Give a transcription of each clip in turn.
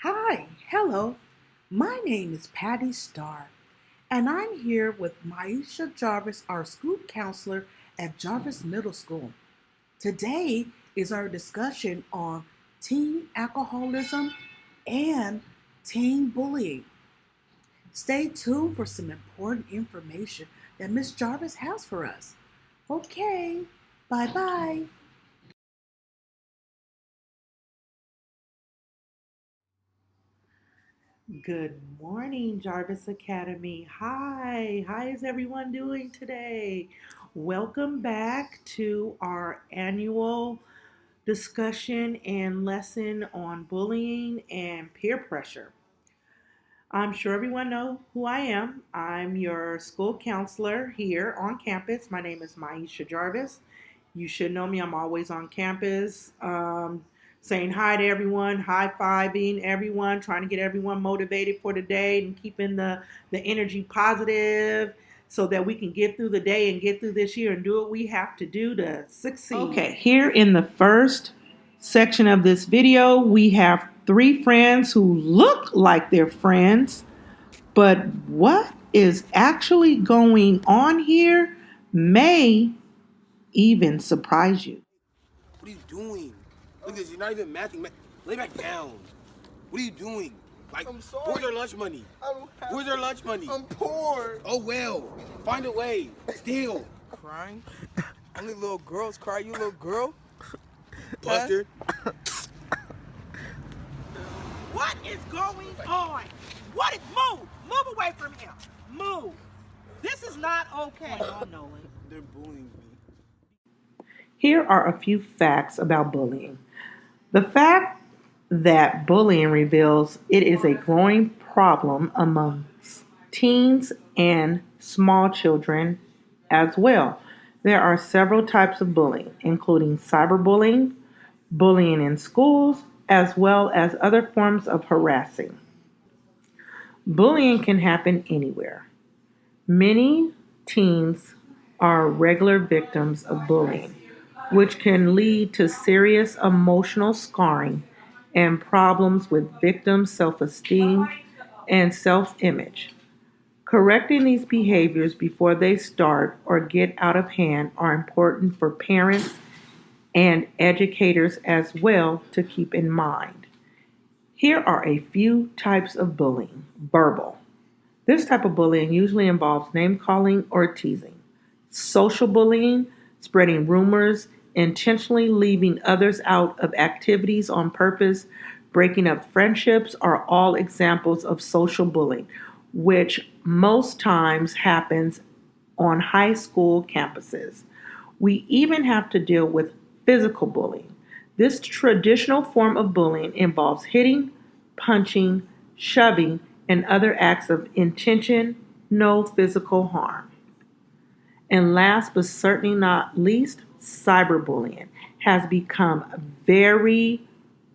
Hi, hello. My name is Patty Starr, and I'm here with Maisha Jarvis, our school counselor at Jarvis Middle School. Today is our discussion on teen alcoholism and teen bullying. Stay tuned for some important information that Miss Jarvis has for us. Okay, bye bye. Good morning, Jarvis Academy. Hi, how is everyone doing today? Welcome back to our annual discussion and lesson on bullying and peer pressure. I'm sure everyone know who I am. I'm your school counselor here on campus. My name is Maisha Jarvis. You should know me. I'm always on campus, saying hi to everyone, high fiving everyone, trying to get everyone motivated for the day and keeping the energy positive so that we can get through the day and get through this year and do what we have to do to succeed. Okay, here in the first section of this video, we have three friends who look like they're friends, but what is actually going on here may even surprise you. What are you doing? Look at this, you're not even matching. Lay back down. What are you doing? Like, I'm sorry. where's our lunch money? I don't have Where's our lunch money? I'm poor. Oh well, find a way. Steal. Crying? Only little girls cry. You little girl? Buster. What is going on? What is move? Move away from him. Move. This is not okay. I know it. They're bullying me. Here are a few facts about bullying. The fact that bullying reveals it is a growing problem amongst teens and small children as well. There are several types of bullying, including cyberbullying, bullying in schools, as well as other forms of harassing. Bullying can happen anywhere. Many teens are regular victims of bullying, which can lead to serious emotional scarring and problems with victims' self esteem and self image. Correcting these behaviors before they start or get out of hand are important for parents and educators as well to keep in mind. Here are a few types of bullying. Verbal. This type of bullying usually involves name calling or teasing. Social bullying, spreading rumors, intentionally leaving others out of activities on purpose, breaking up friendships are all examples of social bullying, which most times happens on high school campuses. We even have to deal with physical bullying. This traditional form of bullying involves hitting, punching, shoving, and other acts of intention, no physical harm. And last but certainly not least, cyberbullying has become very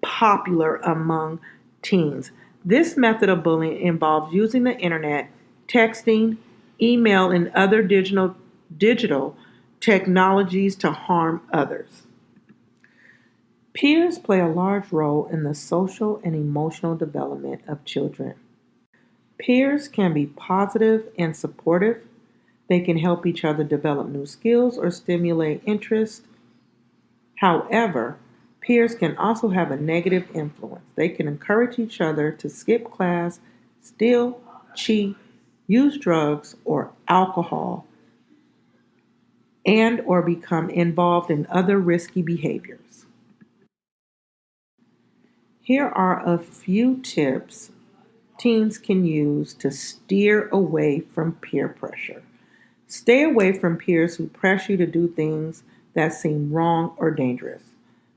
popular among teens. This method of bullying involves using the internet, texting, email, and other digital technologies to harm others. Peers play a large role in the social and emotional development of children. Peers can be positive and supportive. They can help each other develop new skills or stimulate interest. However, peers can also have a negative influence. They can encourage each other to skip class, steal, cheat, use drugs or alcohol, and or become involved in other risky behaviors. Here are a few tips teens can use to steer away from peer pressure. Stay away from peers who press you to do things that seem wrong or dangerous.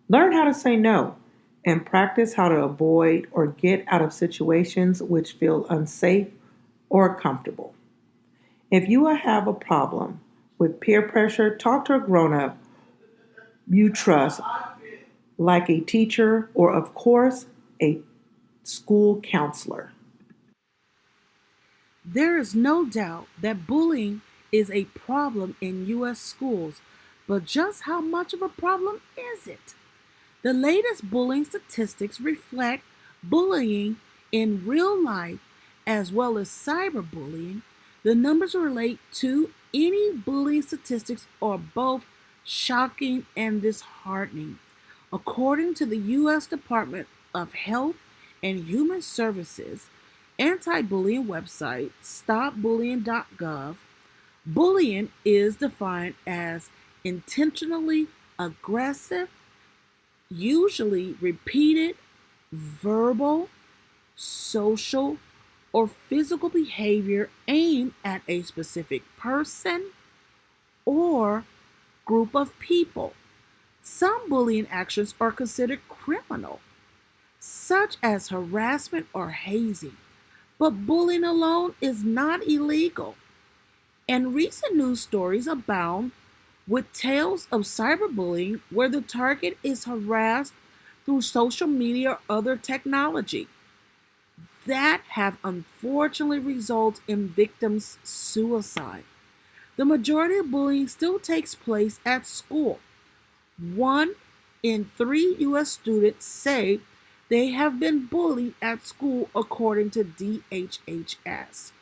Learn how to say no and practice how to avoid or get out of situations which feel unsafe or comfortable. If you have a problem with peer pressure, talk to a grown up you trust, like a teacher or, of course, a school counselor. There is no doubt that bullying is a problem in U.S. schools, but just how much of a problem is it? The latest bullying statistics reflect Bullying in real life as well as cyberbullying, the numbers relate to any bullying statistics are both shocking and disheartening. According to the U.S. Department of Health and Human Services anti-bullying website stopbullying.gov, bullying is defined as intentionally aggressive, usually repeated verbal, social, or physical behavior aimed at a specific person or group of people. Some bullying actions are considered criminal, such as harassment or hazing, but bullying alone is not illegal. And recent news stories abound with tales of cyberbullying where the target is harassed through social media or other technology that have unfortunately resulted in victims' suicide. The majority of bullying still takes place at school. 1 in 3 U.S. students say they have been bullied at school, according to DHHS.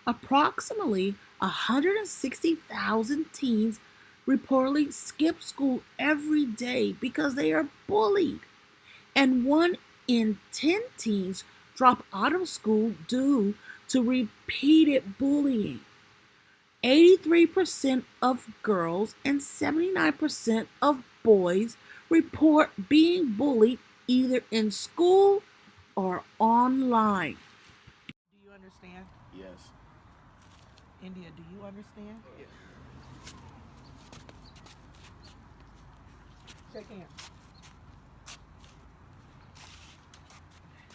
Approximately 160,000 teens reportedly skip school every day because they are bullied, and 1 in 10 teens drop out of school due to repeated bullying. 83% of girls and 79% of boys report being bullied either in school or online. Do you understand? Yes. India, do you understand? Shake hands.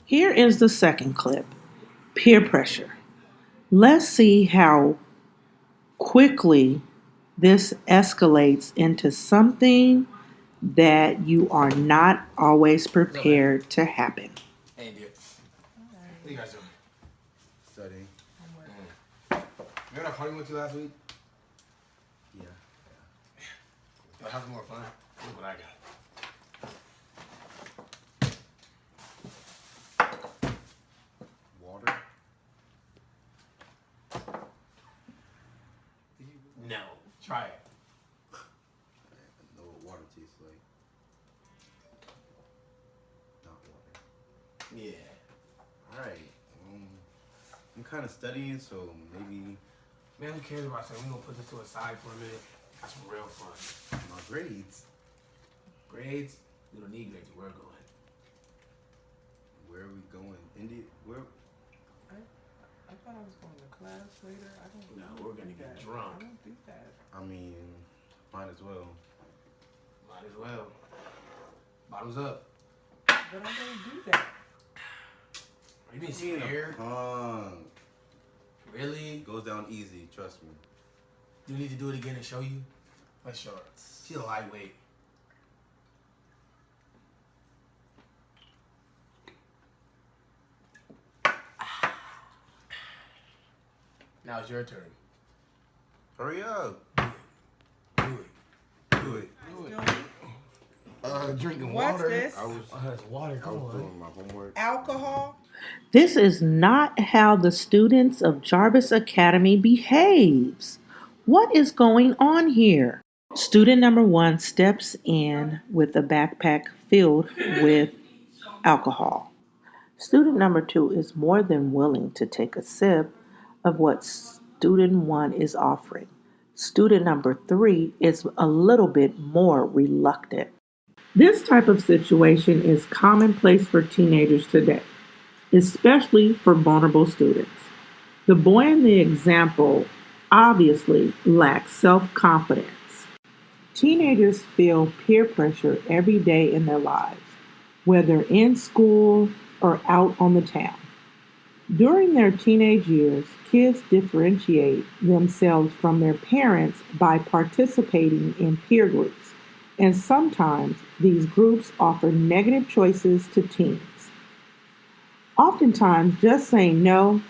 Here is the second clip: peer pressure. Let's see how quickly this escalates into something that you are not always prepared to happen. Hey, dude. What you guys doing? Studying. Remember that party we went to last week? Yeah. Y'all have more fun? Look what I got. Water? No. Try it. I know what water tastes like. Not water. Yeah. Alright. I'm kind of studying, so maybe. Man, who cares about that? We're gonna put this to a side for a minute. Have some real fun. My grades. Grades? We don't need grades. We're going. Where are we going? India? Where? I thought I was going to class later. I don't. No, we're gonna get drunk. I don't do that. I mean, might as well. Might as well. Bottoms up. But I don't do that. Are you being scared? Punk. Really? Goes down easy, trust me. Do you need to do it again and show you? Let's show her. She's a lightweight. Now it's your turn. Hurry up. Do it. Drinking What's water. this? That's water. I Come was on. doing my homework. Alcohol? This is not how the students of Jarvis Academy behaves. What is going on here? Student number 1 steps in with a backpack filled with alcohol. Student number 2 is more than willing to take a sip of what student 1 is offering. Student number 3 is a little bit more reluctant. This type of situation is commonplace for teenagers today, especially for vulnerable students. The boy in the example obviously lacks self-confidence. Teenagers feel peer pressure every day in their lives, whether in school or out on the town. During their teenage years, kids differentiate themselves from their parents by participating in peer groups, and sometimes these groups offer negative choices to teens. Oftentimes, just saying no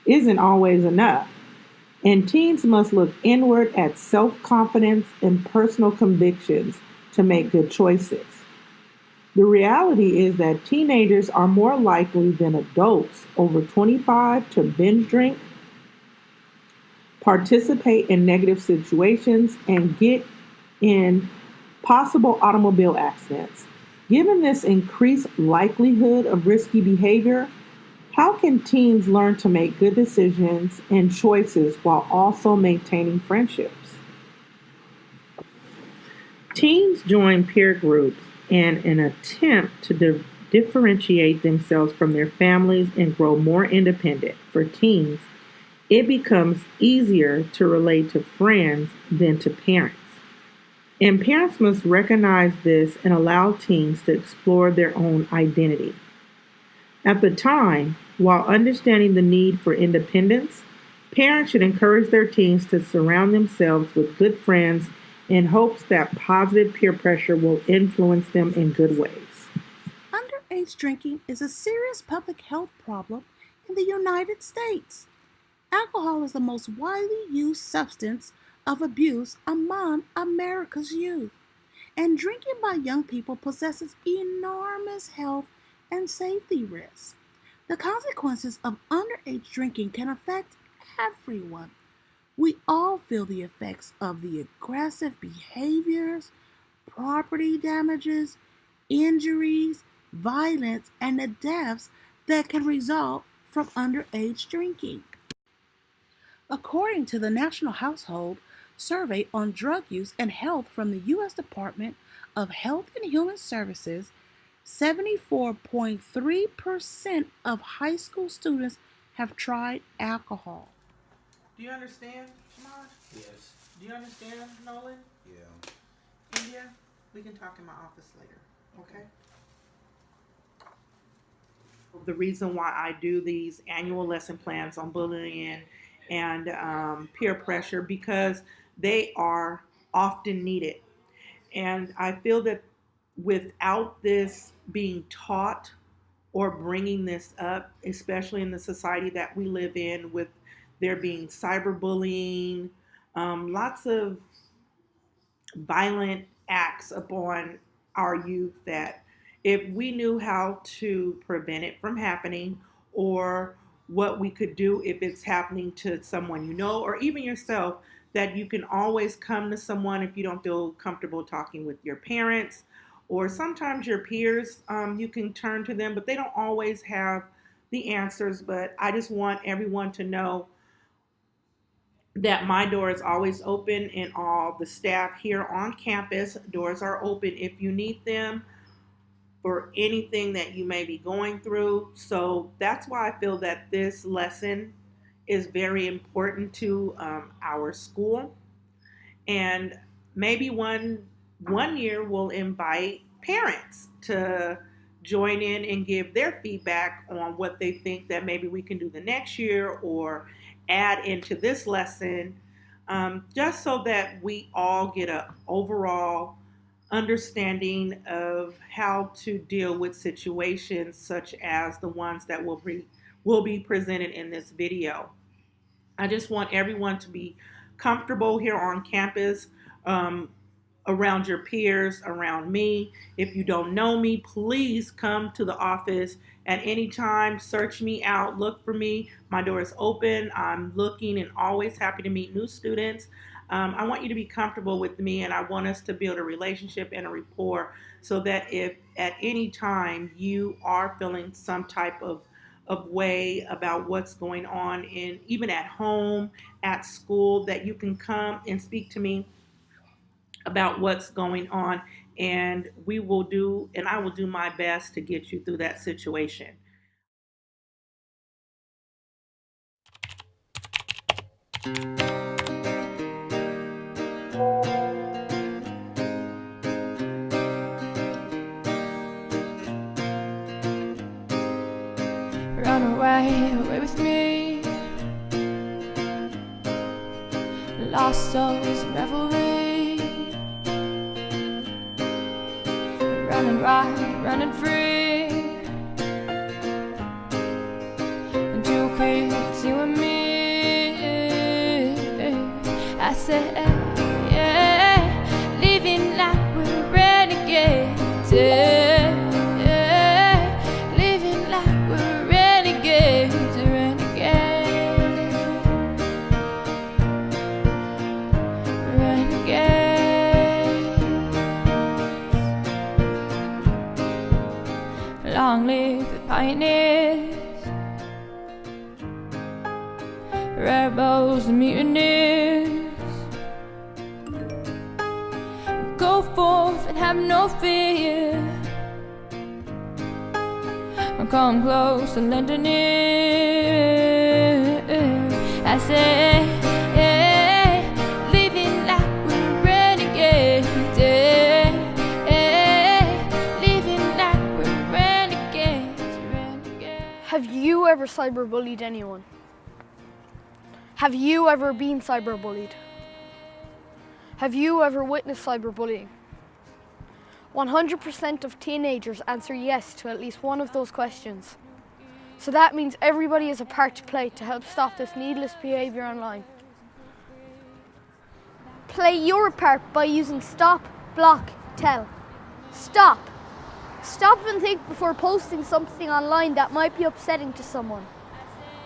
isn't always enough, and teens must look inward at self-confidence and personal convictions to make good choices. The reality is that teenagers are more likely than adults over 25 to binge drink, participate in negative situations, and get in possible automobile accidents. Given this increased likelihood of risky behavior, how can teens learn to make good decisions and choices while also maintaining friendships? Teens join peer groups in an attempt to differentiate themselves from their families and grow more independent. For teens, it becomes easier to relate to friends than to parents. And parents must recognize this and allow teens to explore their own identity. At the time, while understanding the need for independence, parents should encourage their teens to surround themselves with good friends in hopes that positive peer pressure will influence them in good ways. Underage drinking is a serious public health problem in the United States. Alcohol is the most widely used substance of abuse among America's youth, and drinking by young people possesses enormous health and safety risks. The consequences of underage drinking can affect everyone. We all feel the effects of the aggressive behaviors, property damages, injuries, violence, and the deaths that can result from underage drinking. According to the National Household Survey on Drug Use and Health from the U.S. Department of Health and Human Services, 74.3% of high school students have tried alcohol. Do you understand, Shamaj? Yes. Do you understand, Nolan? Yeah. India? We can talk in my office later, okay? The reason why I do these annual lesson plans on bullying and peer pressure, because they are often needed. And I feel that without this being taught or bringing this up, especially in the society that we live in, with there being cyberbullying, lots of violent acts upon our youth, that if we knew how to prevent it from happening, or what we could do if it's happening to someone you know, or even yourself, that you can always come to someone if you don't feel comfortable talking with your parents, or sometimes your peers, you can turn to them, but they don't always have the answers. But I just want everyone to know that my door is always open, and all the staff here on campus, doors are open if you need them for anything that you may be going through. So that's why I feel that this lesson is very important to our school. And maybe one year we'll invite parents to join in and give their feedback on what they think that maybe we can do the next year, or add into this lesson, just so that we all get an overall understanding of how to deal with situations such as the ones that will be presented in this video. I just want everyone to be comfortable here on campus, around your peers, around me. If you don't know me, please come to the office at any time. Search me out, look for me. My door is open. I'm looking and always happy to meet new students. I want you to be comfortable with me, and I want us to build a relationship and a rapport, so that if at any time you are feeling some type of way about what's going on, in even at home, at school, that you can come and speak to me about what's going on, and I will do my best to get you through that situation. Run away, away with me. Lost souls in revelry. Running wild, running free. And you quick, you and me. I said, yeah, living like we're renegades. Yeah. the pioneers, rebels and mutineers. Go forth and have no fear. Come close and lend an ear. I say, yeah, living like we're renegades. Yeah, living like we're renegades. Have you ever cyberbullied anyone? Have you ever been cyberbullied? Have you ever witnessed cyberbullying? 100% of teenagers answer yes to at least one of those questions. So that means everybody has a part to play to help stop this needless behaviour online. Play your part by using stop, block, tell. Stop. Stop and think before posting something online that might be upsetting to someone.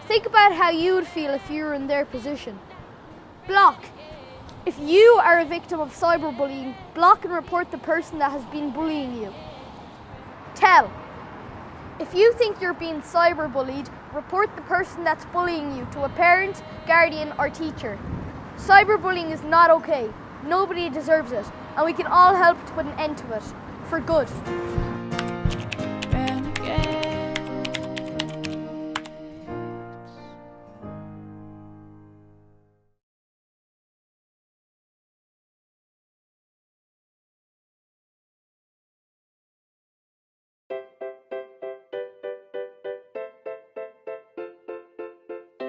Think about how you would feel if you were in their position. Block. If you are a victim of cyberbullying, block and report the person that has been bullying you. Tell. If you think you're being cyberbullied, report the person that's bullying you to a parent, guardian, or teacher. Cyberbullying is not okay. Nobody deserves it, and we can all help to put an end to it, for good.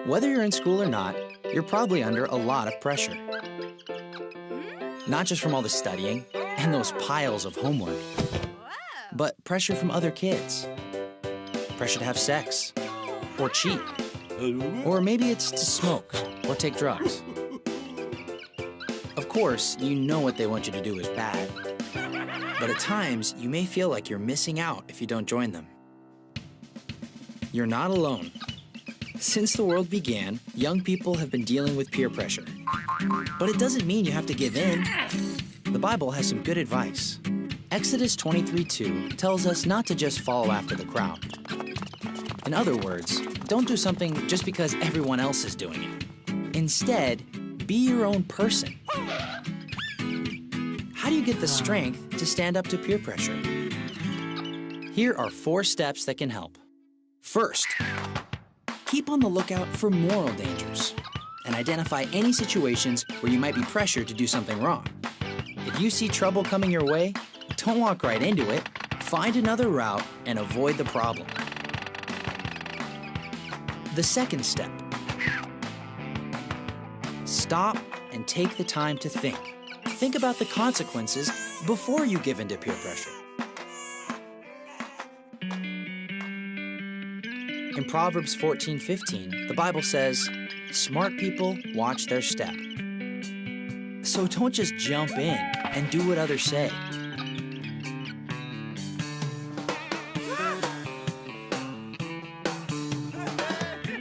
Whether you're in school or not, you're probably under a lot of pressure. Not just from all the studying and those piles of homework, but pressure from other kids. Pressure to have sex, or cheat, or maybe it's to smoke or take drugs. Of course, you know what they want you to do is bad, but at times you may feel like you're missing out if you don't join them. You're not alone. Since the world began, young people have been dealing with peer pressure. But it doesn't mean you have to give in. The Bible has some good advice. Exodus 23:2 tells us not to just follow after the crowd. In other words, don't do something just because everyone else is doing it. Instead, be your own person. How do you get the strength to stand up to peer pressure? Here are 4 steps that can help. First, keep on the lookout for moral dangers and identify any situations where you might be pressured to do something wrong. If you see trouble coming your way, don't walk right into it. Find another route and avoid the problem. The second step, stop and take the time to think. Think about the consequences before you give in to peer pressure. In Proverbs 14:15, the Bible says, smart people watch their step. So don't just jump in and do what others say.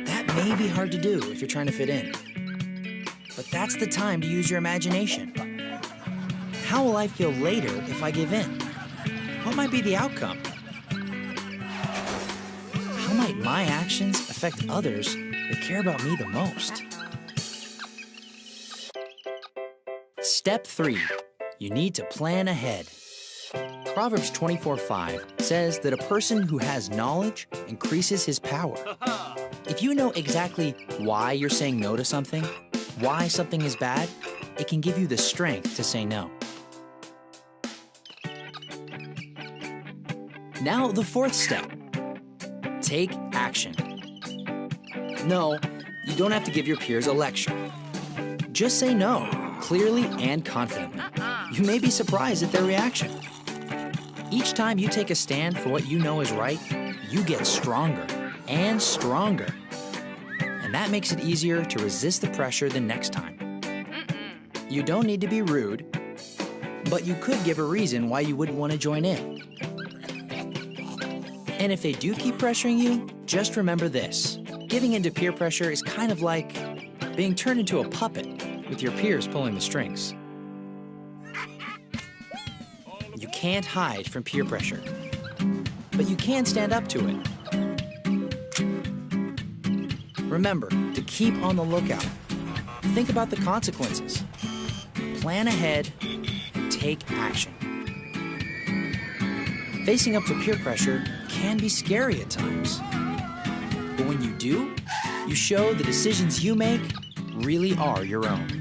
That may be hard to do if you're trying to fit in. But that's the time to use your imagination. How will I feel later if I give in? What might be the outcome? How might my actions affect others that care about me the most? Step 3, you need to plan ahead. Proverbs 24:5 says that a person who has knowledge increases his power. If you know exactly why you're saying no to something, why something is bad, it can give you the strength to say no. Now, the 4th step. Take action. No, you don't have to give your peers a lecture. Just say no, clearly and confidently. You may be surprised at their reaction. Each time you take a stand for what you know is right, you get stronger and stronger. And that makes it easier to resist the pressure the next time. You don't need to be rude, but you could give a reason why you wouldn't want to join in. And if they do keep pressuring you, just remember this. Giving into peer pressure is kind of like being turned into a puppet with your peers pulling the strings. You can't hide from peer pressure, but you can stand up to it. Remember to keep on the lookout. Think about the consequences. Plan ahead and take action. Facing up to peer pressure can be scary at times. But when you do, you show the decisions you make really are your own.